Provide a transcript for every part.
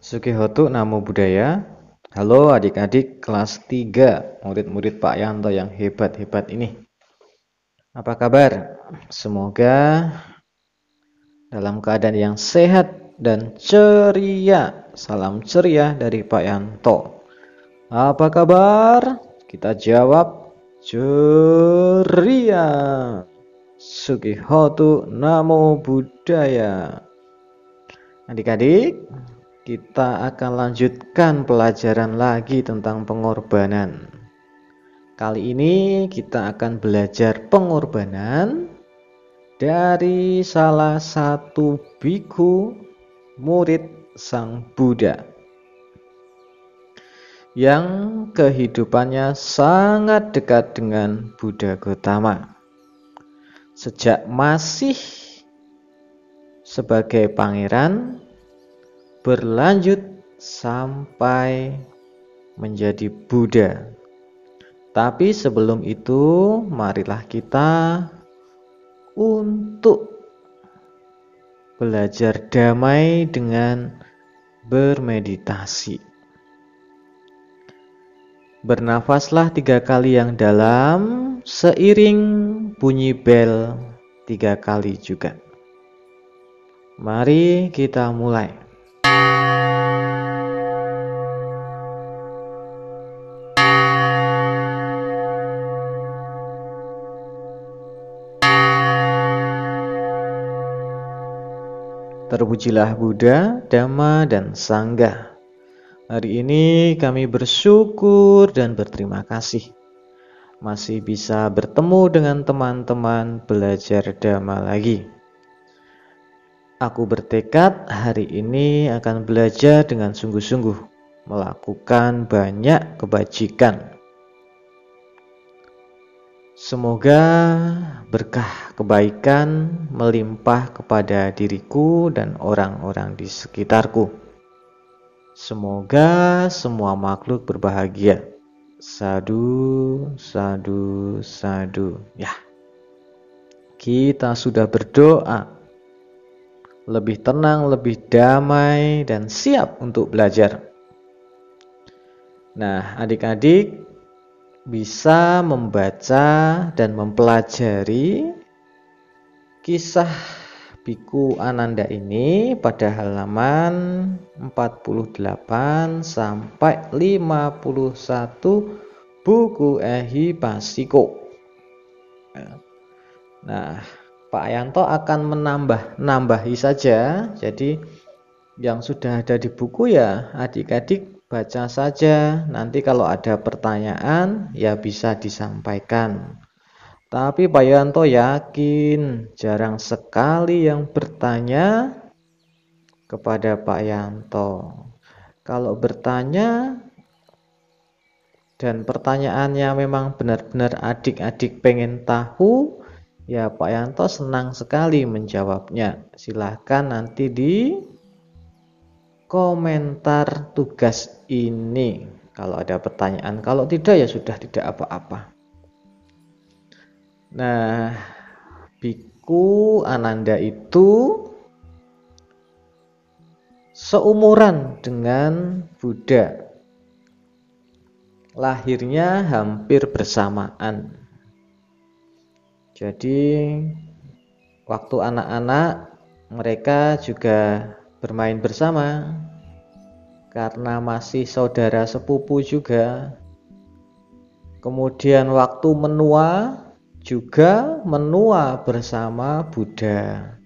Sukihotu Namo Buddhaya. Halo adik-adik kelas 3, murid-murid Pak Yanto yang hebat-hebat ini. Apa kabar? Semoga dalam keadaan yang sehat dan ceria. Salam ceria dari Pak Yanto. Apa kabar? Kita jawab ceria. Sukihotu Namo Buddhaya. Adik-adik, kita akan lanjutkan pelajaran lagi tentang pengorbanan. Kali ini kita akan belajar pengorbanan dari salah satu biku murid Sang Buddha yang kehidupannya sangat dekat dengan Buddha Gotama. Sejak masih sebagai pangeran, berlanjut sampai menjadi Buddha. Tapi sebelum itu, marilah kita untuk belajar damai dengan bermeditasi. Bernafaslah 3 kali yang dalam, seiring bunyi bel 3 kali juga. Mari kita mulai. Terpujilah Buddha, Dhamma, dan Sangha. Hari ini kami bersyukur dan berterima kasih masih bisa bertemu dengan teman-teman belajar Dhamma lagi. Aku bertekad hari ini akan belajar dengan sungguh-sungguh, melakukan banyak kebajikan. Semoga berkah kebaikan melimpah kepada diriku dan orang-orang di sekitarku. Semoga semua makhluk berbahagia. Sadu, sadu, sadu. Ya, kita sudah berdoa. Lebih tenang, lebih damai, dan siap untuk belajar. Nah, adik-adik bisa membaca dan mempelajari kisah Biku Ananda ini pada halaman 48 sampai 51 buku Ehipasiko. Nah, Pak Yanto akan menambah-nambahi saja. Jadi yang sudah ada di buku ya adik-adik baca saja, nanti kalau ada pertanyaan ya bisa disampaikan. Tapi Pak Yanto yakin jarang sekali yang bertanya kepada Pak Yanto. Kalau bertanya dan pertanyaannya memang benar-benar adik-adik pengen tahu, ya Pak Yanto senang sekali menjawabnya. Silahkan nanti di komentar tugas ini kalau ada pertanyaan. Kalau tidak ya sudah, tidak apa-apa. Nah, Biku Ananda itu seumuran dengan Buddha. Lahirnya hampir bersamaan. Jadi waktu anak-anak mereka juga bermain bersama karena masih saudara sepupu juga. Kemudian waktu menua juga menua bersama Buddha.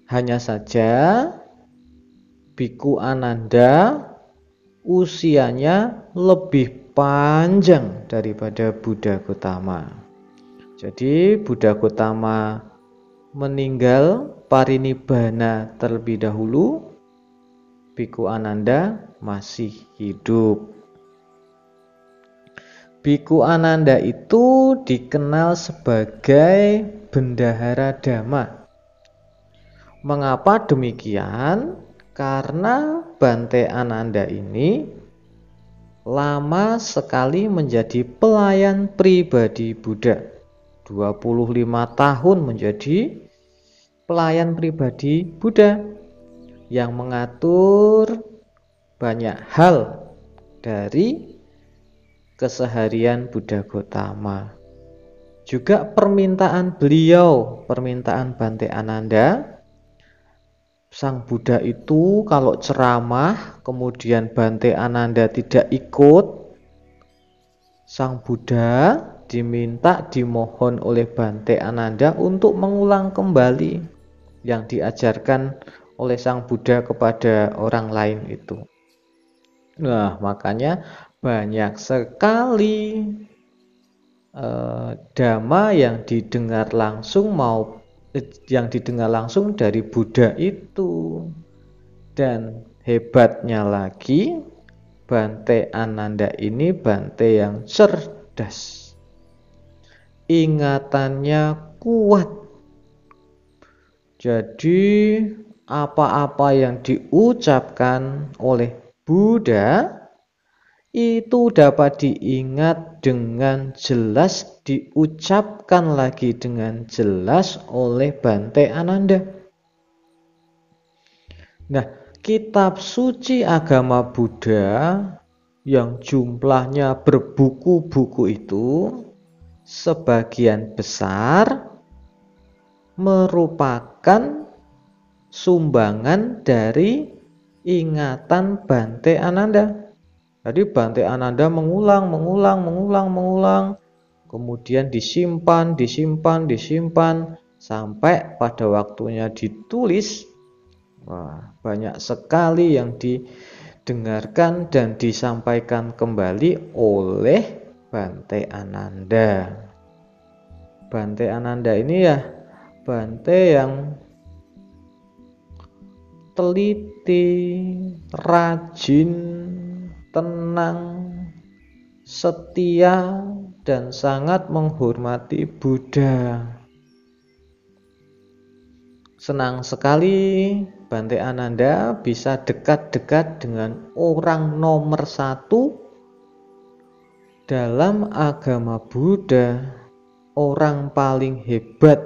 Hanya saja Biku Ananda usianya lebih panjang daripada Buddha Gotama. Jadi Buddha Gotama meninggal parinibbana terlebih dahulu, Biku Ananda masih hidup. Biku Ananda itu dikenal sebagai bendahara Dhamma. Mengapa demikian? Karena Bante Ananda ini lama sekali menjadi pelayan pribadi Buddha. 25 tahun menjadi pelayan pribadi Buddha. yang mengatur banyak hal dari keseharian Buddha Gautama. Juga permintaan beliau, permintaan Bante Ananda, Sang Buddha itu kalau ceramah kemudian Bante Ananda tidak ikut, Sang Buddha dimohon oleh Bante Ananda untuk mengulang kembali yang diajarkan oleh Sang Buddha kepada orang lain itu. Nah, makanya banyak sekali dhamma yang didengar langsung dari Buddha itu. Dan hebatnya lagi, Bante Ananda ini Bante yang cerdas, ingatannya kuat. Jadi apa-apa yang diucapkan oleh Buddha itu dapat diingat dengan jelas, diucapkan lagi dengan jelas oleh Bante Ananda. Nah, kitab suci agama Buddha yang jumlahnya berbuku-buku itu sebagian besar merupakan sumbangan dari ingatan Bante Ananda. Jadi Bante Ananda mengulang, kemudian disimpan sampai pada waktunya ditulis. Wah, banyak sekali yang didengarkan dan disampaikan kembali oleh Bante Ananda. Bante Ananda ini ya Bante yang teliti, rajin, tenang, setia, dan sangat menghormati Buddha. Senang sekali Bante Ananda bisa dekat-dekat dengan orang nomor 1 dalam agama Buddha, orang paling hebat.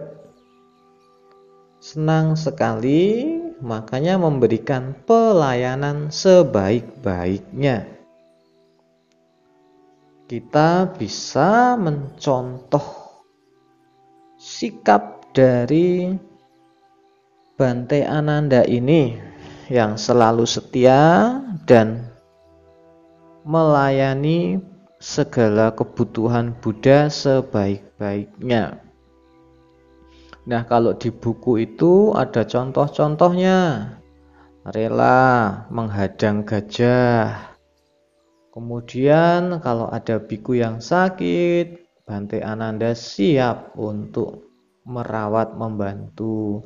Senang sekali, makanya memberikan pelayanan sebaik-baiknya. Kita bisa mencontoh sikap dari Bante Ananda ini yang selalu setia dan melayani segala kebutuhan Buddha sebaik-baiknya. Nah, kalau di buku itu ada contoh-contohnya. Rela menghadang gajah. Kemudian kalau ada biku yang sakit, Bante Ananda siap untuk merawat, membantu.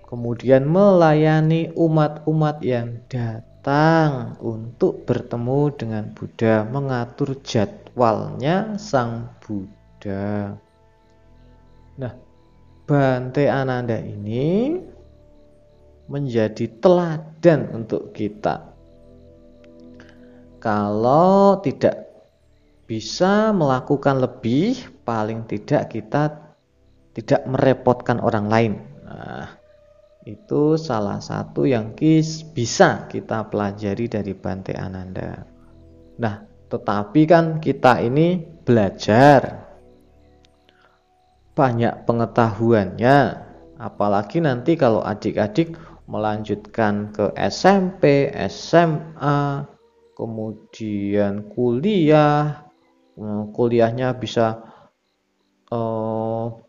Kemudian melayani umat-umat yang datang untuk bertemu dengan Buddha, mengatur jadwalnya Sang Buddha. Nah, Bante Ananda ini menjadi teladan untuk kita. Kalau tidak bisa melakukan lebih, paling tidak kita tidak merepotkan orang lain. Nah, itu salah satu yang bisa kita pelajari dari Bante Ananda. Nah, tetapi kan kita ini belajar, banyak pengetahuannya, apalagi nanti kalau adik-adik melanjutkan ke SMP, SMA, kemudian kuliahnya bisa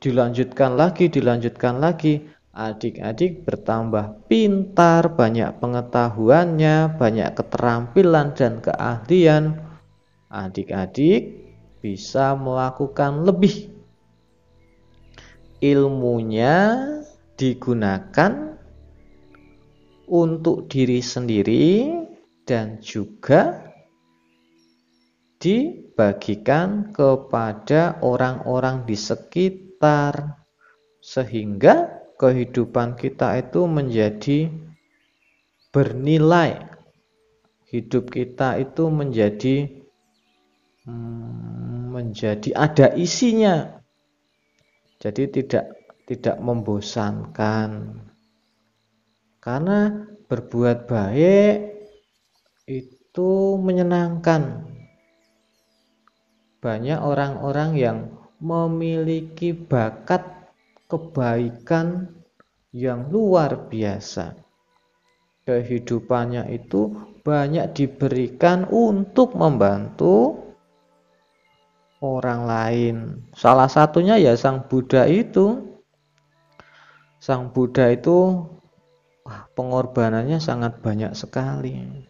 dilanjutkan lagi, adik-adik bertambah pintar, banyak pengetahuannya, banyak keterampilan dan keahlian, adik-adik bisa melakukan lebih. Ilmunya digunakan untuk diri sendiri dan juga dibagikan kepada orang-orang di sekitar, sehingga kehidupan kita itu menjadi bernilai, hidup kita itu menjadi ada isinya, jadi tidak membosankan. Karena berbuat baik itu menyenangkan. Banyak orang-orang yang memiliki bakat kebaikan yang luar biasa. Kehidupannya itu banyak diberikan untuk membantu orang lain. Salah satunya ya Sang Buddha itu. Sang Buddha itu pengorbanannya sangat banyak sekali.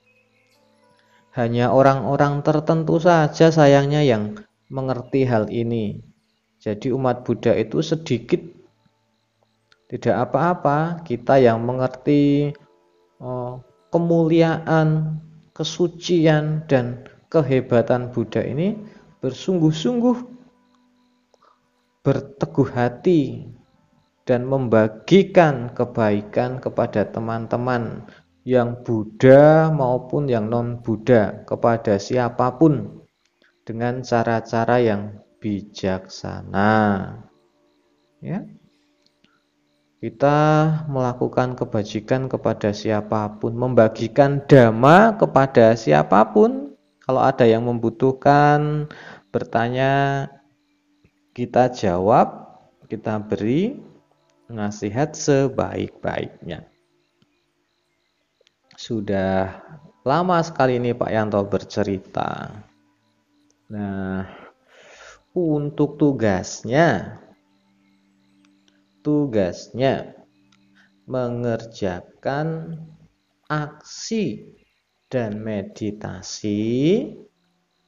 Hanya orang-orang tertentu saja sayangnya yang mengerti hal ini. Jadi umat Buddha itu sedikit, tidak apa-apa kita yang mengerti kemuliaan, kesucian, dan kehebatan Buddha ini bersungguh-sungguh berteguh hati dan membagikan kebaikan kepada teman-teman yang Buddha maupun yang non-Buddha, kepada siapapun dengan cara-cara yang bijaksana. Ya. Kita melakukan kebajikan kepada siapapun, membagikan dhamma kepada siapapun. Kalau ada yang membutuhkan bertanya, kita jawab, kita beri nasihat sebaik-baiknya. Sudah lama sekali ini Pak Yanto bercerita. Nah, untuk tugasnya mengerjakan aksi dan meditasi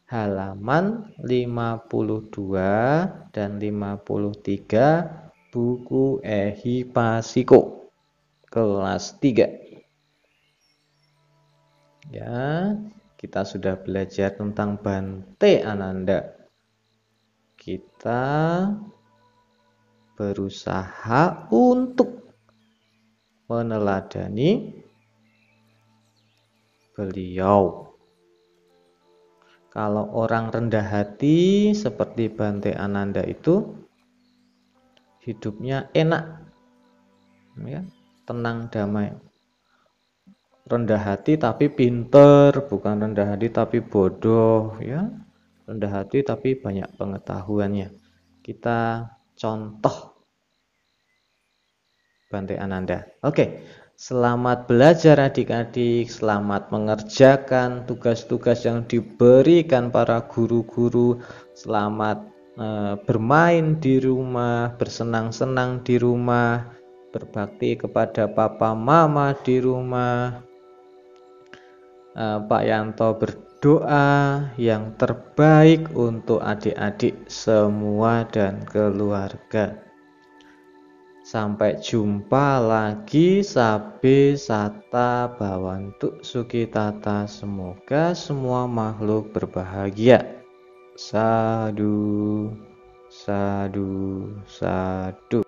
halaman 52 dan 53 buku Ehipasiko kelas 3. Ya, kita sudah belajar tentang Bante Ananda. Kita berusaha untuk meneladani beliau. Kalau orang rendah hati seperti Bante Ananda itu hidupnya enak, ya, tenang, damai. Rendah hati tapi pinter, bukan rendah hati tapi bodoh, ya. Rendah hati tapi banyak pengetahuannya. Kita contoh Bante Ananda. Oke, selamat belajar adik-adik, selamat mengerjakan tugas-tugas yang diberikan para guru-guru, selamat bermain di rumah, bersenang-senang di rumah, berbakti kepada papa mama di rumah. Pak Yanto berdoa yang terbaik untuk adik-adik semua dan keluarga. Sampai jumpa lagi. Sabe sata bawantuk sukitata. Semoga semua makhluk berbahagia. Sadu, sadu, sadu.